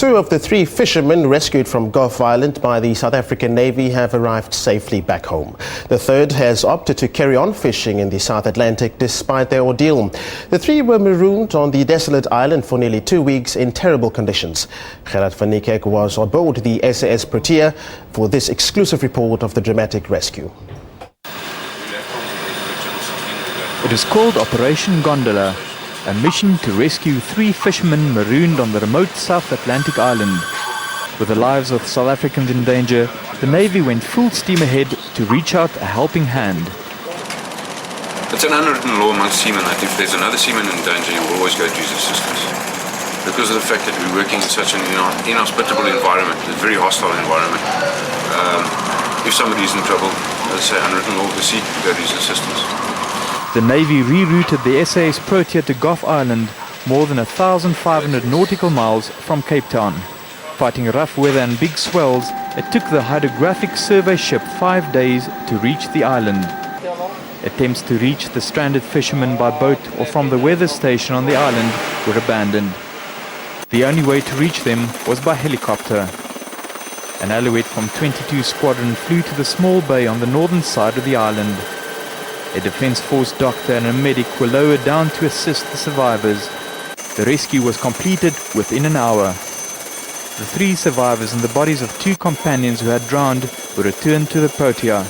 Two of the three fishermen rescued from Gough Island by the South African Navy have arrived safely back home. The third has opted to carry on fishing in the South Atlantic despite their ordeal. The three were marooned on the desolate island for nearly 2 weeks in terrible conditions. Gerard van Niekerk was on board the SAS Protea for this exclusive report of the dramatic rescue. It is called Operation Gondola, a mission to rescue 3 fishermen marooned on the remote South Atlantic island. With the lives of South Africans in danger, the Navy went full steam ahead to reach out a helping hand. It's an unwritten law amongst seamen that if there's another seaman in danger, you always go to his assistance. Because of the fact that we're working in such an inhospitable environment, a very hostile environment, if somebody is in trouble, let's say unwritten law of the sea, go to his assistance. The Navy rerouted the SAS Protea to Gough Island, more than 1,500 nautical miles from Cape Town. Fighting rough weather and big swells, it took the hydrographic survey ship 5 days to reach the island. Attempts to reach the stranded fishermen by boat or from the weather station on the island were abandoned. The only way to reach them was by helicopter. An alouette from 22 Squadron flew to the small bay on the northern side of the island. A Defence Force doctor and a medic were lowered down to assist the survivors. The rescue was completed within an hour. The 3 survivors and the bodies of 2 companions who had drowned were returned to the Protea.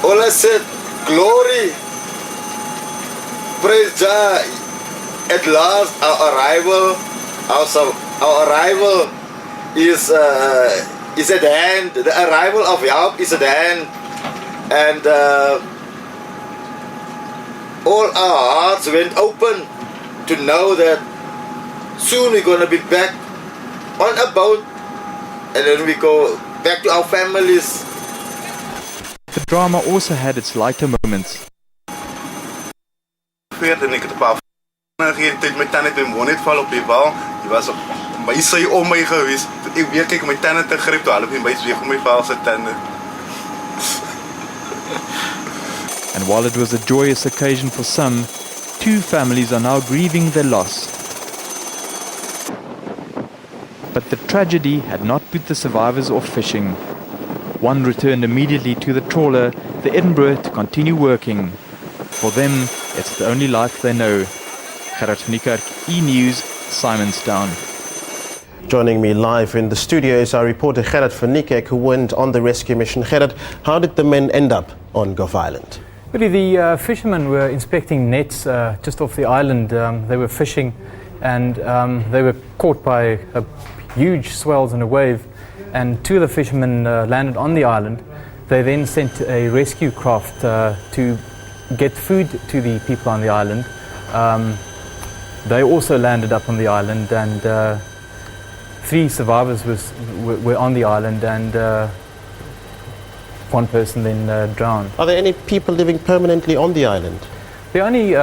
All I said, glory, praise God. At last our arrival is at hand. The arrival of help is at hand. And all our hearts went open to know that soon we're going to be back on a boat and then we go back to our families. The drama also had its lighter moments. En ek het 'n paar gegee met tande toe monet val op die wal. Jy was op my sy om my gewees. Toe ek weer kyk om my tande te gryp toe half my bys weer om my val se tande. And while it was a joyous occasion for some, 2 families are now grieving their loss. But the tragedy had not put the survivors off fishing. One returned immediately to the trawler, the Edinburgh, to continue working. For them, it's the only life they know. Gerard van Niekerk, E-News, Simonstown. Joining me live in the studio is our reporter Gerard van Niekerk, who went on the rescue mission. Gerard, how did the men end up on Gough Island? The fishermen were inspecting nets just off the island. They were fishing and they were caught by huge swells and a wave, and 2 of the fishermen landed on the island. They then sent a rescue craft to get food to the people on the island. They also landed up on the island, and 3 survivors were on the island, and 1 person then drowned. Are there any people living permanently on the island? The only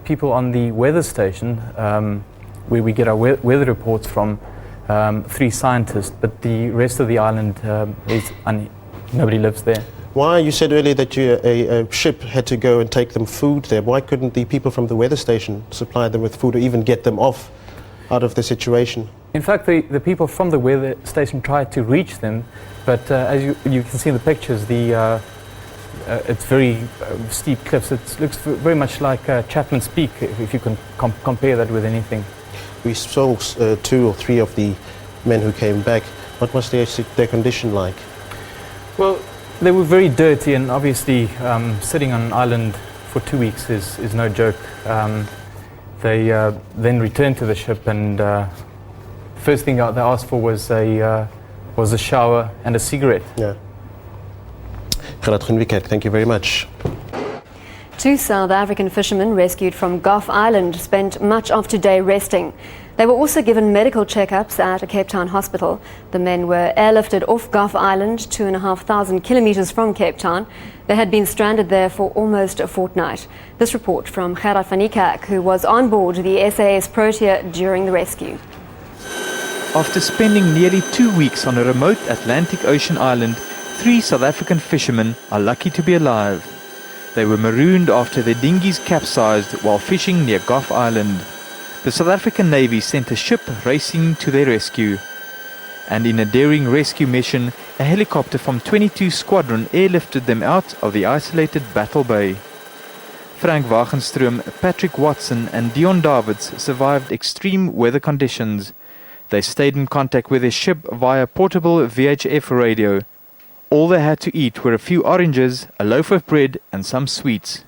people on the weather station, where we get our weather reports from, 3 scientists, but the rest of the island nobody lives there. Why? You said earlier that a ship had to go and take them food there. Why couldn't the people from the weather station supply them with food or even get them off out of the situation? In fact, the people from the weather station tried to reach them, but as you can see in the pictures, it's very steep cliffs. It looks very much like Chapman's Peak, if you can compare that with anything. We saw 2 or 3 of the men who came back. What was their condition like? Well, they were very dirty, and obviously sitting on an island for 2 weeks is no joke. They then returned to the ship, and first thing they asked for was a shower and a cigarette. Yeah. Gerard van Niekerk, thank you very much. 2 South African fishermen rescued from Gough Island spent much of today resting. They were also given medical checkups at a Cape Town hospital. The men were airlifted off Gough Island, 2,500 kilometers from Cape Town. They had been stranded there for almost a fortnight. This report from Gerard van Niekerk, who was on board the SAS Protea during the rescue. After spending nearly 2 weeks on a remote Atlantic Ocean island, 3 South African fishermen are lucky to be alive. They were marooned after their dinghies capsized while fishing near Gough Island. the South African Navy sent a ship racing to their rescue. And in a daring rescue mission, a helicopter from 22 Squadron airlifted them out of the isolated Battle Bay. Frank Wagenstroom, Patrick Watson and Dion Davids survived extreme weather conditions. They stayed in contact with their ship via portable VHF radio. All they had to eat were a few oranges, a loaf of bread and some sweets.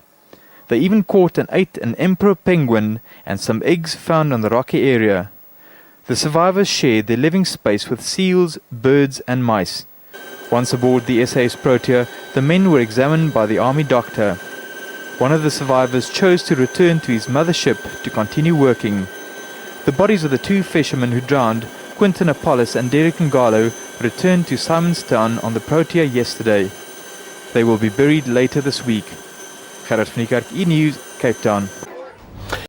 They even caught and ate an emperor penguin and some eggs found on the rocky area. The survivors shared their living space with seals, birds and mice. Once aboard the SAS Protea, the men were examined by the army doctor. One of the survivors chose to return to his mothership to continue working. The bodies of the two fishermen who drowned, Quinton Apollos and Derek Ngalo, returned to Simonstown on the Protea yesterday. They will be buried later this week. Gerard van Niekerk, E-News, Cape Town.